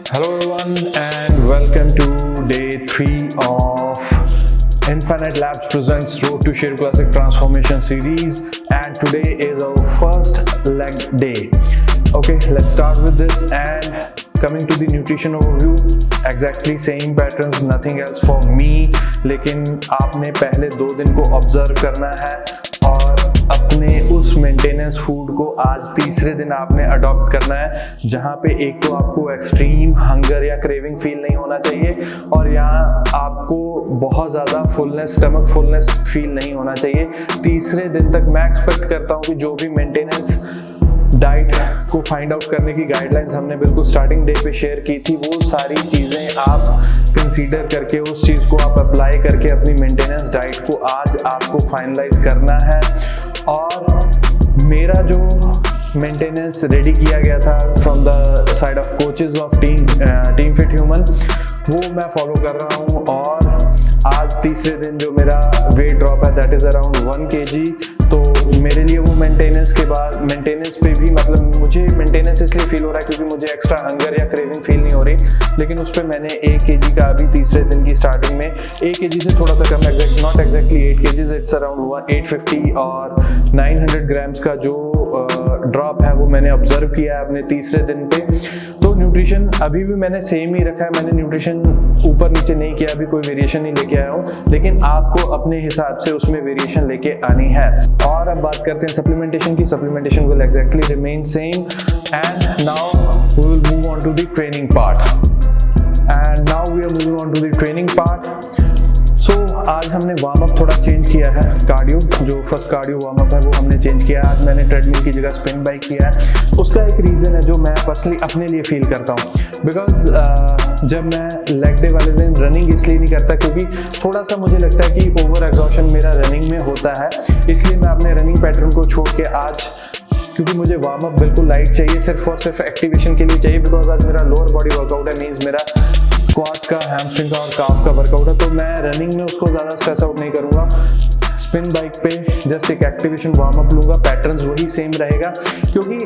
Hello everyone and welcome to day 3 of Infinite Labs presents Road to Share Classic Transformation series, and today is our first leg day. Okay, let's start with this. And coming to the nutrition overview, exactly same patterns, nothing else for me, लेकिन आपने पहले 2 दिन को observe करना है और अपने उस मेंटेनेंस फूड को आज तीसरे दिन आपने अडॉप्ट करना है, जहाँ पे एक तो आपको एक्सट्रीम हंगर या क्रेविंग फील नहीं होना चाहिए और यहाँ आपको बहुत ज़्यादा फुलनेस, स्टमक फुलनेस फील नहीं होना चाहिए। तीसरे दिन तक मैं एक्सपेक्ट करता हूँ कि जो भी मेंटेनेंस डाइट को फाइंड आउट करने की गाइडलाइंस हमने बिल्कुल स्टार्टिंग डे पे शेयर की थी, वो सारी चीज़ें आप कंसीडर करके उस चीज़ को आप अप्लाई करके अपनी मेंटेनेंस डाइट को आज आपको फाइनलाइज करना है। और मेरा जो मेंटेनेंस रेडी किया गया था from the side of coaches of team fit human, वो मैं फॉलो कर रहा हूँ। और आज तीसरे दिन जो मेरा वेट ड्रॉप है दैट इज़ अराउंड 1 kg, तो मेरे लिए वो मेंटेनेंस के बाद मेंटेनेंस पे भी मतलब मुझे मेंटेनेंस इसलिए फील हो रहा है क्योंकि मुझे एक्स्ट्रा हंगर या क्रेविंग फील नहीं हो रही, लेकिन उस पर मैंने 1 kg का अभी तीसरे दिन की स्टार्टिंग में 1 kg से थोड़ा सा कम, not exactly 8 kg, it's around 850 और 900 ग्राम्स का जो ड्रॉप है वो मैंने ऑब्जर्व किया है अपने तीसरे दिन पे। तो न्यूट्रिशन अभी भी मैंने सेम ही रखा है, मैंने न्यूट्रिशन ऊपर नीचे नहीं किया, अभी कोई वेरिएशन नहीं लेके आया हूँ, लेकिन आपको अपने हिसाब से उसमें वेरिएशन लेके आनी है। और अब बात करते हैं सप्लीमेंटेशन की। Supplementation will exactly remain same and now we will move on to the training part. And now we are moving on to the training part. So आज हमने वार्म अप थोड़ा चेंज किया है, कार्डियो जो first cardio warm up है वो हमने change किया है। आज मैंने ट्रेडमिल की जगह स्पिन बाइक किया है। उसका एक रीज़न है जो मैं पर्सनली अपने लिए फील करता हूँ, बिकॉज जब मैं लेग डे वाले दिन रनिंग इसलिए नहीं करता क्योंकि थोड़ा सा मुझे लगता है कि ओवर एग्जॉशन मेरा रनिंग में होता है, इसलिए मैं अपने रनिंग पैटर्न को छोड़ के आज, क्योंकि मुझे वार्म अप बिल्कुल लाइट चाहिए, सिर्फ और सिर्फ एक्टिवेशन के लिए चाहिए, बिकॉज आज मेरा लोअर बॉडी वर्कआउट है, मीन्स मेरा क्वाड्स का, हैमस्ट्रिंग का और काफ का वर्कआउट है, तो मैं रनिंग में उसको ज़्यादा स्ट्रेस आउट नहीं करूँगा। स्पिन बाइक पे जस्ट एक एक्टिवेशन वार्म अप लूँगा, पैटर्न्स वही सेम रहेगा, क्योंकि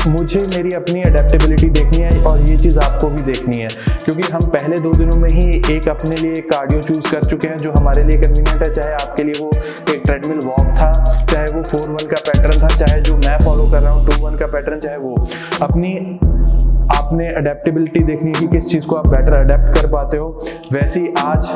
मुझे मेरी अपनी अडेप्टेबिलिटी देखनी है और ये चीज़ आपको भी देखनी है, क्योंकि हम पहले 2 दिनों में ही एक अपने लिए एक कार्डियो चूज़ कर चुके हैं जो हमारे लिए कन्वीनियंट है, चाहे आपके लिए वो एक ट्रेडमिल वॉक था, चाहे वो 4-1 का पैटर्न था, चाहे जो मैं फॉलो कर रहा हूँ 2-1 का पैटर्न, चाहे वो आपने अडेप्टेबिलिटी देखनी है कि किस चीज़ को आप बेटर अडेप्ट कर पाते हो। वैसे ही आज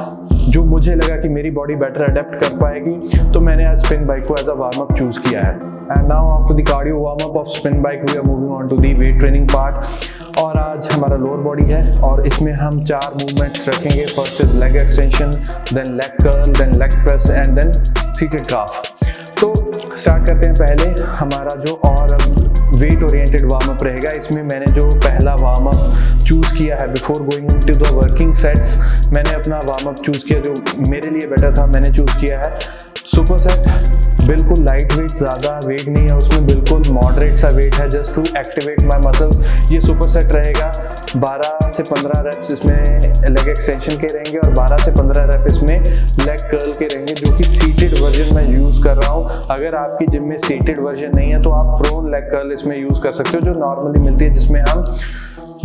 जो मुझे लगा कि मेरी बॉडी बेटर अडेप्ट कर पाएगी, तो मैंने आज स्पिन बाइक को as a warm up choose किया है। And now after the cardio warm up of spin bike we are moving on to the weight training part. और आज हमारा लोअर बॉडी है और इसमें हम 4 मूवमेंट्स रखेंगे। First is leg extension, then leg curl, then leg press and then seated calf. तो start करते हैं पहले हमारा जो और वेट ओरिएंटेड वार्म अप रहेगा। इसमें मैंने जो पहला वार्म अप चूज़ किया है before going to the working sets, मैंने अपना वार्म अप चूज़ किया जो मेरे लिए बेटर था, मैंने चूज़ किया है सुपर सेट। बिल्कुल लाइट वेट, ज़्यादा वेट नहीं है उसमें, बिल्कुल मॉडरेट सा वेट है, just to activate my muscles. ये सुपर सेट रहेगा, 12 से 15 रेप्स इसमें लेग एक्सटेंशन के रहेंगे और 12 से 15 रेप इसमें लेग कर्ल के रहेंगे, जो कि सीटेड वर्जन में यूज़ कर रहा हूँ। अगर आपकी जिम में सीटेड वर्जन नहीं है तो आप प्रोन लेग कर्ल इसमें यूज़ कर सकते हो, जो नॉर्मली मिलती है, जिसमें हम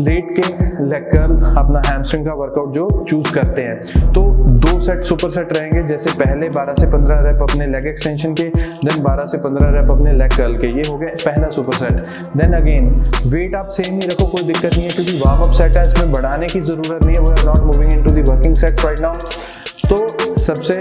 लेट के लेग कर्ल अपना हैमस्ट्रिंग का वर्कआउट जो चूज करते हैं। तो 2 सेट सुपर सेट रहेंगे, जैसे पहले 12 से 15 रेप अपने लेग एक्सटेंशन के, देन 12 से 15 रेप अपने लेग कर्ल के, ये हो गया पहला super set. Then again weight आप सेम ही रखो, कोई दिक्कत नहीं है, क्योंकि वार्म अप सेट है, इसमें बढ़ाने की जरूरत नहीं है। We are not moving into the working sets right now. तो सबसे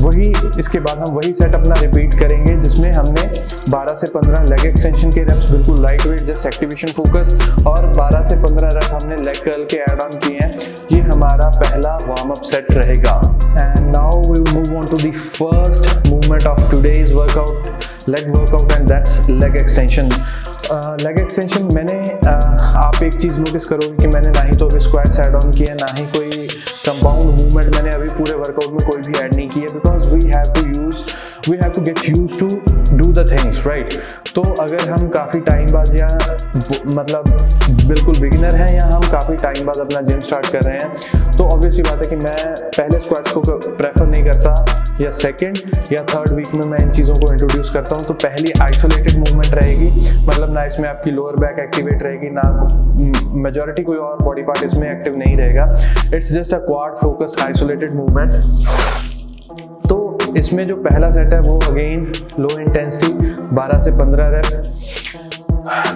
वही, इसके बाद हम वही सेट अपना रिपीट करेंगे जिसमें हमने 12 से 15 लेग एक्सटेंशन के रेप्स बिल्कुल light weight, just activation focus, और 12 से 15 रेप हमने लेग कर्ल के ऐड ऑन किए हैं। ये हमारा पहला वार्म अप सेट रहेगा। And now we will move on to the first movement of today's workout, leg workout, and that's leg extension. Leg extension मैंने आप एक चीज़ नोटिस करोगे कि मैंने ना ही तो अभी स्क्वाट्स ऐड ऑन किए, ना ही कोई मूवमेंट मैंने अभी पूरे वर्कआउट में कोई भी ऐड नहीं किया, because we have to get used to do the things, right. तो अगर हम काफ़ी टाइम बाद या मतलब बिल्कुल बिगिनर हैं या हम काफ़ी टाइम बाद अपना जिम स्टार्ट कर रहे हैं, तो ऑब्वियसली बात है कि मैं पहले स्क्वाट्स को प्रेफर नहीं करता, या सेकंड या थर्ड वीक में मैं इन चीज़ों को इंट्रोड्यूस करता हूँ। तो पहली आइसोलेटेड मूवमेंट रहेगी, मतलब ना इसमें आपकी लोअर बैक एक्टिवेट रहेगी, ना मेजॉरिटी कोई और बॉडी पार्ट इसमें एक्टिव नहीं रहेगा। It's just a quad focused isolated movement. तो इसमें जो पहला सेट है वो अगेन लो इंटेंसिटी 12 से 15 रेप।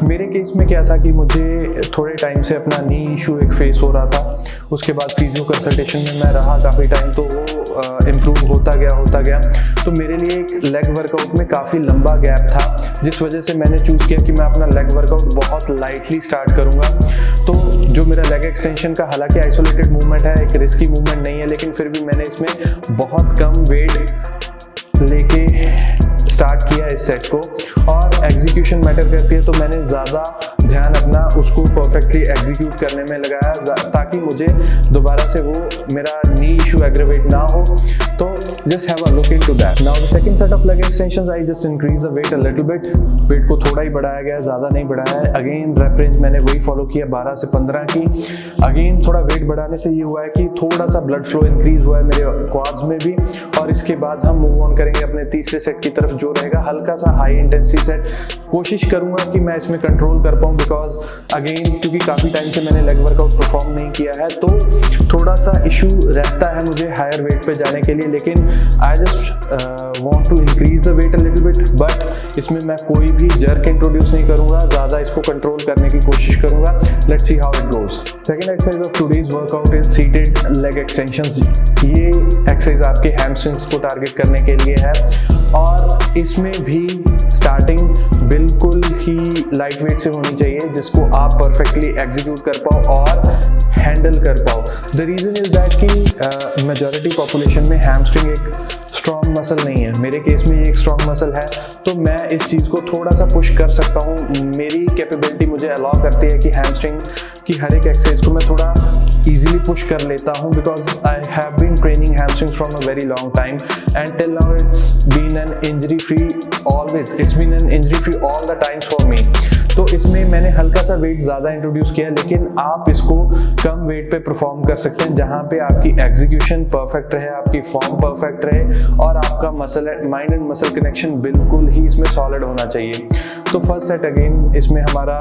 मेरे केस में क्या था कि मुझे थोड़े टाइम से अपना नी इशू एक फेस हो रहा था, उसके बाद फिजियो कंसल्टेशन में मैं रहा काफ़ी टाइम, तो वो इम्प्रूव होता गया। तो मेरे लिए एक लेग वर्कआउट में काफ़ी लंबा गैप था, जिस वजह से मैंने चूज़ किया कि मैं अपना लेग वर्कआउट बहुत लाइटली स्टार्ट करूँगा। तो जो मेरा लेग एक्सटेंशन का हालांकि आइसोलेटेड मूवमेंट है, एक रिस्की मूवमेंट नहीं है, लेकिन फिर भी मैंने इसमें बहुत कम वेट लेके स्टार्ट किया इस सेट को, और एग्जीक्यूशन मैटर करती है, तो मैंने ज़्यादा ध्यान अपना उसको परफेक्टली एग्जीक्यूट करने में लगाया, ताकि मुझे दोबारा से वो मेरा नी इशू एग्रेवेट ना हो। तो just have a look into that. Now the second set of leg extensions, I just increase the weight a little bit. Weight को थोड़ा ही बढ़ाया गया, ज़्यादा नहीं बढ़ाया है। अगेन रेप रेंज मैंने वही फॉलो किया 12 से 15 की। अगेन थोड़ा वेट बढ़ाने से ये हुआ है कि थोड़ा सा ब्लड फ्लो इंक्रीज हुआ है मेरे क्वाड्स में भी। और इसके बाद हम मूव ऑन करेंगे अपने तीसरे सेट की तरफ, जो रहेगा हल्का सा हाई इंटेंसिटी सेट। कोशिश करूंगा कि मैं इसमें कंट्रोल कर पाऊँ, बिकॉज अगेन क्योंकि काफ़ी टाइम से मैंने लेग वर्कआउट परफॉर्म नहीं किया है, तो थोड़ा सा इशू रहता है मुझे हायर वेट पे जाने के लिए। लेकिन I just want to increase the weight a little bit, but इसमें मैं कोई भी जर्क इंट्रोड्यूस नहीं करूंगा, ज़्यादा इसको कंट्रोल करने की कोशिश करूंगा। Let's see how it goes. Second exercise of today's workout is seated leg extensions. ये एक्सरसाइज आपके हैमस्ट्रिंग्स को टारगेट करने के लिए है, और इसमें भी स्टार्टिंग बिल्कुल ही लाइट वेट से होनी चाहिए, जिसको आप परफेक्टली एग्जीक्यूट कर पाओ और हैंडल कर पाओ। द रीज़न इज दैट कि मेजॉरिटी पॉपुलेशन में हैमस्ट्रिंग एक स्ट्रॉन्ग मसल नहीं है। मेरे केस में ये एक स्ट्रॉन्ग मसल है, तो मैं इस चीज़ को थोड़ा सा पुश कर सकता हूँ। मेरी कैपेबिलिटी मुझे अलाउ करती है कि हैमस्ट्रिंग की हर एक एक्सरसाइज को मैं थोड़ा easily push कर लेता हूँ, because I have been training hamstrings from a very long time and till now it's been an injury free always. It's been an injury free all the times for me. तो इसमें मैंने हल्का सा wait ज़्यादा introduce किया, लेकिन आप इसको कम वेट पे परफॉर्म कर सकते हैं, जहाँ पे आपकी एग्जीक्यूशन परफेक्ट रहे, आपकी फॉर्म परफेक्ट रहे, और आपका muscle mind and muscle connection बिल्कुल ही इसमें सॉलिड होना चाहिए। तो फर्स्ट सेट अगेन इसमें हमारा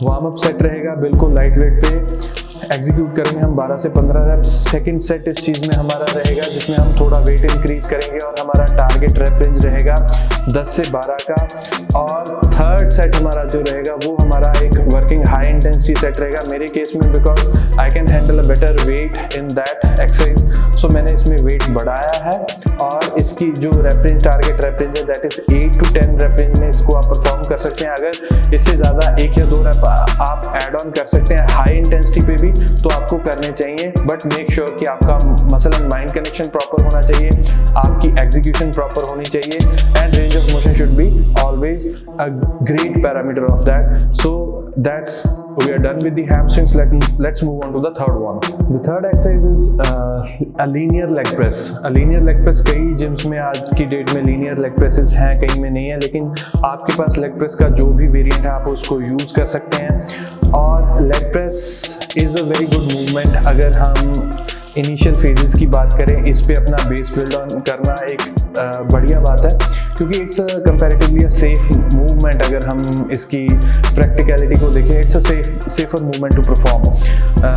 वार्म अप सेट रहेगा, बिल्कुल लाइट वेट पे एग्जीक्यूट करेंगे हम 12 से 15 रेप। सेकंड सेट इस चीज़ में हमारा रहेगा जिसमें हम थोड़ा वेट इंक्रीज करेंगे, और हमारा टारगेट रेप रेंज रहेगा 10 से 12 का। और थर्ड सेट हमारा जो रहेगा वो हमारा एक वर्किंग हाई इंटेंसिटी सेट रहेगा मेरे केस में, because I can handle a better weight in that exercise. So मैंने इसमें वेट बढ़ाया है, और इसकी जो rep range target rep range है that is 8 to 10 rep range में इसको आप परफॉर्म कर सकते हैं। अगर इससे ज़्यादा 1 या 2 रेप आप ऐड ऑन कर सकते हैं हाई इंटेंसिटी पे भी, तो आपको करने चाहिए, बट मेक श्योर कि आपका muscle and mind connection proper होना चाहिए, आपकी एग्जीक्यूशन प्रॉपर होनी चाहिए, and range of motion should be always a great parameter of that. So that's we are done with the hamstrings. Let's move on to the third one. The third exercise is a linear leg press. A linear leg press कई gyms में आज की date में linear leg presses हैं, कहीं में नहीं है, लेकिन आपके पास leg press का जो भी वेरिएंट है आप उसको यूज कर सकते हैं। और leg press is a very good movement। अगर हम इनिशियल फेजेस की बात करें, इस पे अपना बेस बिल्ड ऑन करना एक बढ़िया बात है, क्योंकि it's comparatively a safe movement. अगर हम इसकी प्रैक्टिकलिटी को देखें, it's a safer movement to perform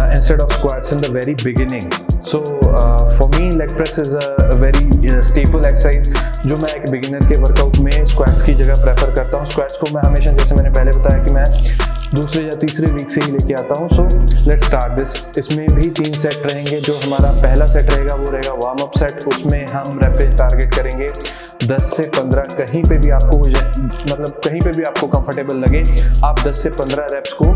instead of squats in the very beginning. So for me leg press is a very staple exercise, जो मैं एक बिगिनर के वर्कआउट में स्क्वाट्स की जगह प्रेफर करता हूँ। स्क्वाट्स को मैं हमेशा, जैसे मैंने पहले बताया, कि मैं दूसरे या तीसरे वीक से ही लेके आता हूँ। So let's start this. इसमें भी 3 सेट रहेंगे। जो हमारा पहला सेट रहेगा वो रहेगा वार्म अप सेट। उसमें हम रेप रेंज टारगेट करेंगे 10 से 15। कहीं पे भी आपको मतलब कहीं पे भी आपको कंफर्टेबल लगे, आप 10 से 15 रेप्स को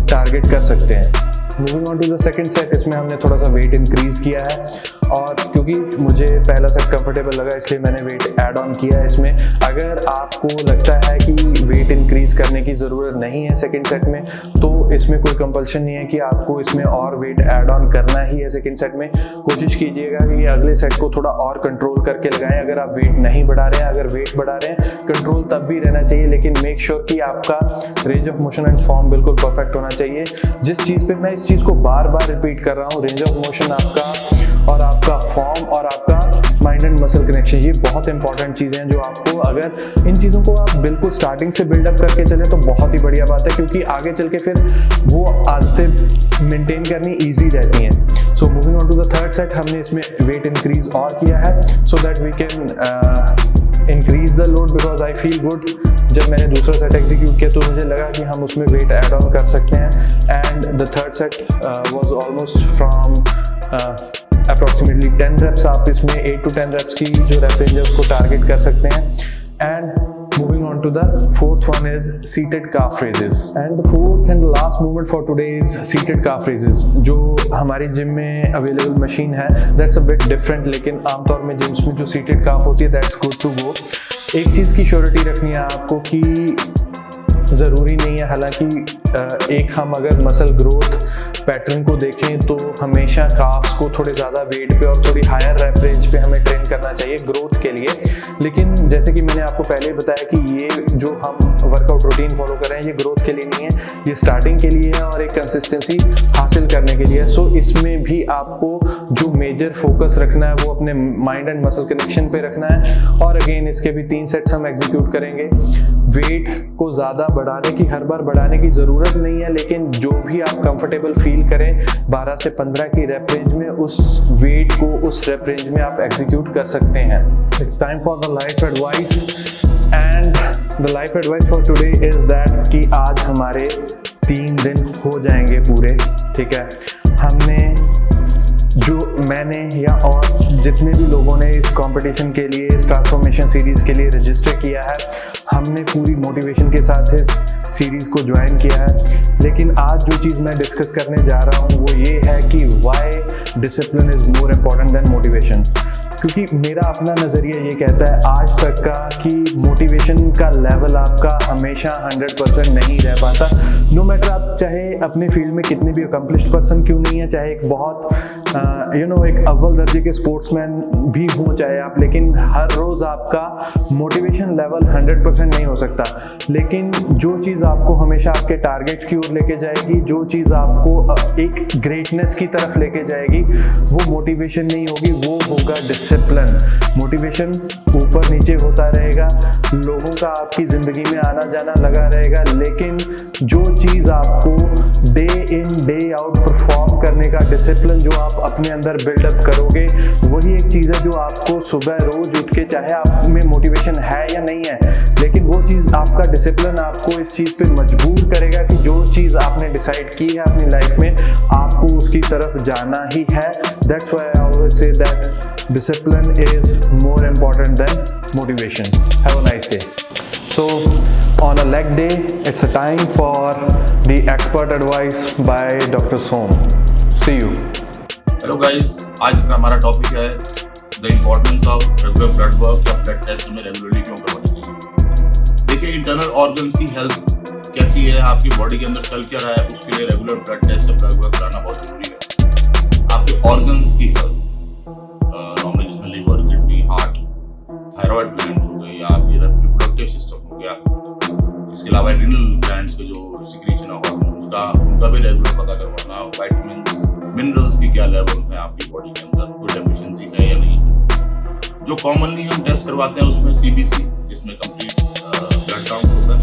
टारगेट कर सकते हैं। Moving on to the second set, इसमें हमने थोड़ा सा वेट इंक्रीज किया है, और क्योंकि मुझे पहला सेट कंफर्टेबल लगा इसलिए मैंने वेट ऐड ऑन किया है इसमें। अगर आपको लगता है कि वेट इंक्रीज करने की ज़रूरत नहीं है सेकंड सेट में, तो इसमें कोई कंपल्शन नहीं है कि आपको इसमें और वेट ऐड ऑन करना ही है सेकंड सेट में। कोशिश कीजिएगा कि अगले सेट को थोड़ा और कंट्रोल करके लगाएं। अगर आप वेट नहीं बढ़ा रहे हैं, अगर वेट बढ़ा रहे हैं, कंट्रोल तब भी रहना चाहिए, लेकिन मेक श्योर कि आपका range of motion and form बिल्कुल परफेक्ट होना चाहिए। जिस चीज़ पे मैं इस चीज़ को बार बार रिपीट कर रहा हूँ, रेंज ऑफ मोशन आपका और आपका फॉर्म और आपका माइंड एंड मसल कनेक्शन, ये बहुत इंपॉर्टेंट चीज़ें हैं जो आपको, अगर इन चीज़ों को आप बिल्कुल स्टार्टिंग से बिल्डअप करके चले तो बहुत ही बढ़िया बात है, क्योंकि आगे चल के फिर वो आदतें मेंटेन करनी ईजी रहती हैं। So moving on to the third set, हमने इसमें वेट इंक्रीज और किया है so that we can increase the load, because I feel good. जब मैंने दूसरा सेट एग्जीक्यूट किया तो मुझे लगा कि हम उसमें वेट ऐड ऑन कर सकते हैं। And the third set was almost from approximately 10 reps। आप इसमें 8 to 10 reps की जो rep range है उसको टारगेट कर सकते हैं। And moving on to the fourth one is seated calf raises. And the fourth and last movement for today is seated calf raises, जो हमारी जिम में अवेलेबल मशीन है। दैट्स अ बिट डिफरेंट, लेकिन आमतौर में जिम्स में जो seated काफ होती है दैट्स गुड टू गो। एक चीज़ की श्योरिटी रखनी है आपको कि ज़रूरी नहीं है, हालांकि एक हम अगर मसल ग्रोथ पैटर्न को देखें तो हमेशा काफ्स को थोड़े ज़्यादा वेट पे और थोड़ी हायर रैप रेंज पे हमें ट्रेन करना चाहिए ग्रोथ के लिए। लेकिन जैसे कि मैंने आपको पहले बताया कि ये जो हम वर्कआउट रूटीन फॉलो कर रहे हैं ये ग्रोथ के लिए नहीं है, ये स्टार्टिंग के लिए है और एक कंसिस्टेंसी हासिल करने के लिए है। सो इसमें भी आपको जो मेजर फोकस रखना है वो अपने माइंड एंड मसल कनेक्शन पे रखना है। और अगेन इसके भी 3 सेट्स हम एग्जीक्यूट करेंगे। वेट को ज़्यादा बढ़ाने की, हर बार बढ़ाने की ज़रूरत नहीं है, लेकिन जो भी आप कंफर्टेबल फील करें 12 से 15 की रैप रेंज में, उस वेट को उस रैप रेंज में आप एग्जीक्यूट कर सकते हैं। It's time for the life advice, and the life advice for today is that कि आज हमारे 3 दिन हो जाएंगे पूरे, ठीक है। हमने जो मैंने या और जितने भी लोगों ने इस कंपटीशन के लिए, इस ट्रांसफॉर्मेशन सीरीज़ के लिए रजिस्टर किया है, हमने पूरी मोटिवेशन के साथ इस सीरीज़ को ज्वाइन किया है। लेकिन आज जो चीज़ मैं डिस्कस करने जा रहा हूँ वो ये है कि why discipline is more important than motivation. क्योंकि मेरा अपना नज़रिया ये कहता है आज तक का कि मोटिवेशन का लेवल आपका हमेशा 100% नहीं रह पाता। नो मैटर आप चाहे अपने फील्ड में कितने भी अकम्पलिश्ड पर्सन क्यों नहीं है, चाहे एक बहुत एक अव्वल दर्जे के स्पोर्ट्समैन भी हो चाहे आप, लेकिन हर रोज़ आपका मोटिवेशन लेवल 100% नहीं हो सकता। लेकिन जो चीज़ आपको हमेशा आपके टारगेट्स की ओर लेके जाएगी, जो चीज़ आपको एक ग्रेटनेस की तरफ लेके जाएगी, वो मोटिवेशन नहीं होगी, वो होगा डिसिप्लिन। मोटिवेशन ऊपर नीचे होता रहेगा, लोगों का आपकी ज़िंदगी में आना जाना लगा रहेगा, लेकिन जो चीज़ आपको day in day out perform करने का डिसिप्लिन जो आप अपने अंदर बिल्डअप करोगे, वही एक चीज़ है जो आपको सुबह रोज उठ के, चाहे आप में मोटिवेशन है या नहीं है, लेकिन वो चीज़ आपका डिसिप्लिन आपको इस चीज़ पे मजबूर करेगा कि जो चीज़ आपने डिसाइड की है अपनी लाइफ में आपको उसकी तरफ जाना ही है। That's why I always say that discipline is more important than motivation. Have a nice day. So on a leg day, it's a time for the expert advice by Dr. Som. See you. Hello guys, आज का हमारा topic है the importance of regular blood work या blood test में regularly क्यों करवानी चाहिए। देखिए इंटरनल ऑर्गन्स की हेल्थ कैसी है, आपकी बॉडी के अंदर चल क्या रहा है, उसके लिए रेगुलर ब्लड टेस्ट या ब्लड वर्क कराना बहुत जरूरी है। आपके ऑर्गन्स की हेल्थ नॉर्मली जिसमें liver, kidney, heart, thyroid gland हो गई, या आपकी रिप्रोडक्टिव सिस्टम हो गया, इसके अलावा एड्रिनल ग्लैंड्स के जो सिक्रीशन है उनका भी रेगुलर पता करवाना, विटामिन्स, मिनरल्स की क्या लेवल है आपकी बॉडी के अंदर, कोई डेफिशिएंसी है या नहीं है। जो कॉमनली हम टेस्ट करवाते हैं उसमें CBC, जिसमें कंप्लीट ब्लड काउंट होता है,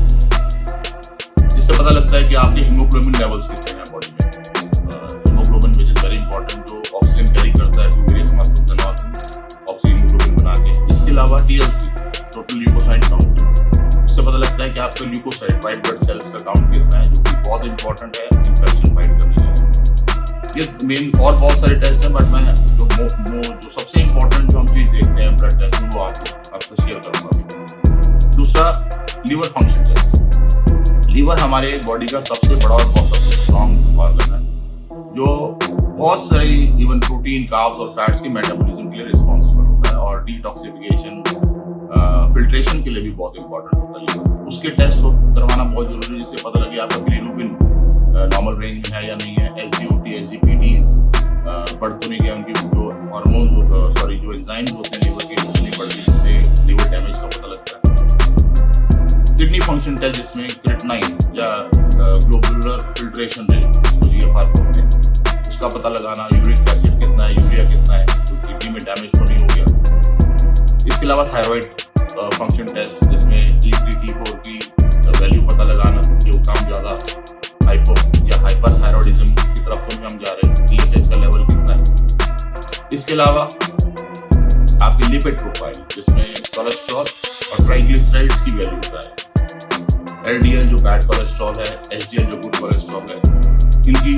जिससे पता लगता है कि आपके हीमोग्लोबिन लेवल्स कितने हैं बॉडी में। Hemoglobin which is very important, जो ऑक्सीजन कैरी करता है to various muscles and organs, oxygen hemoglobin बना के। इसके अलावा TLC, टोटल ल्यूकोसाइट काउंट, इससे पता लगता है कि आपके ल्यूकोसाइट, व्हाइट ब्लड सेल्स का काउंट कितना है, जो कि बहुत इंपॉर्टेंट है इन्फेक्शन फाइट करने के लिए। ये मेन और बहुत सारे टेस्ट हैं, बट मैं जो सबसे इंपॉर्टेंट जो हम चीज देखते हैं ब्लड टेस्ट में वो आपको शेयर करूंगा। दूसरा, लीवर फंक्शन टेस्ट। लीवर हमारे बॉडी का सबसे बड़ा और बहुत सबसे स्ट्रॉन्ग ऑर्गन है, जो बहुत सारी इवन प्रोटीन, कार्ब्स और फैट्स की मेटाबॉलिज्म के लिए रिस्पॉन्सिबल होता है, और डिटॉक्सिफिकेशन, फिल्ट्रेशन के लिए भी बहुत इंपॉर्टेंट होता है लीवर। उसके टेस्ट करवाना बहुत जरूरी है, जिससे पता लगे आपका बिलिरुबिन नॉर्मल रेंज में है या नहीं है, SGOT, SGPTs बढ़ तो नहीं गया, उनकी जो हार्मोन्स सॉरी जो एंजाइम्स होते हैं लीवर के वो नहीं बढ़ गए, जिससे लीवर डैमेज का पता लगता है। किडनी फंक्शन टेस्ट जिसमें क्रिएटिनिन या ग्लोबुलर फिल्ट्रेशन रेट जिसको GFR बोलते हैं, उसका पता लगाना, यूरिक एसिड कितना है, यूरिया कितना है, तो किडनी में डैमेज तो नहीं हो गया। इसके अलावा थायराइड फंक्शन टेस्ट जिसमें T3 T4 की वैल्यू पता लगाना कि वो काम ज़्यादा हाइपो या हाइपर थायरॉइडिज्म की तरफ तो हम जा रहे हैं, TSH का लेवल कितना है। इसके अलावा आपकी लिपिड प्रोफाइल जिसमें कोलेस्ट्रॉल और ट्राइग्लिसराइड्स की वैल्यू होता है, LDL जो बैड कोलेस्ट्रॉल है, HDL जो गुड कोलेस्ट्रॉल है, इनकी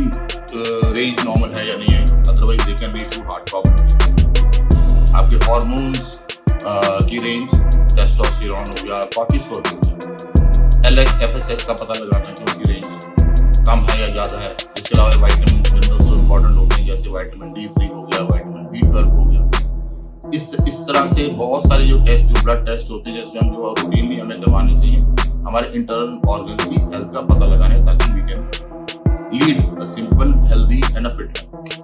रेंज नॉर्मल है या नहीं है, otherwise they can lead to heart problems. आपके हार्मोन्स की रेंज, टेस्टोस्टेरोन हो गया, कॉर्टिसोल हो गया, LH FSH का पता लगाना कि उनकी रेंज कम है या ज़्यादा है। इसके अलावा वाइटामिन मिनरल्स जो इंपॉर्टेंट होते हैं जैसे वाइटामिन D3 हो गया, वाइटामिन B12 हो गया। इस तरह से बहुत सारे जो टेस्ट, जो ब्लड टेस्ट होते हैं जिसमें हम जो रूटीनली हमें करवाने चाहिए हमारे इंटरनल ऑर्गन की हेल्थ का पता लगाने, ताकि we can lead a simple, healthy and a fit life.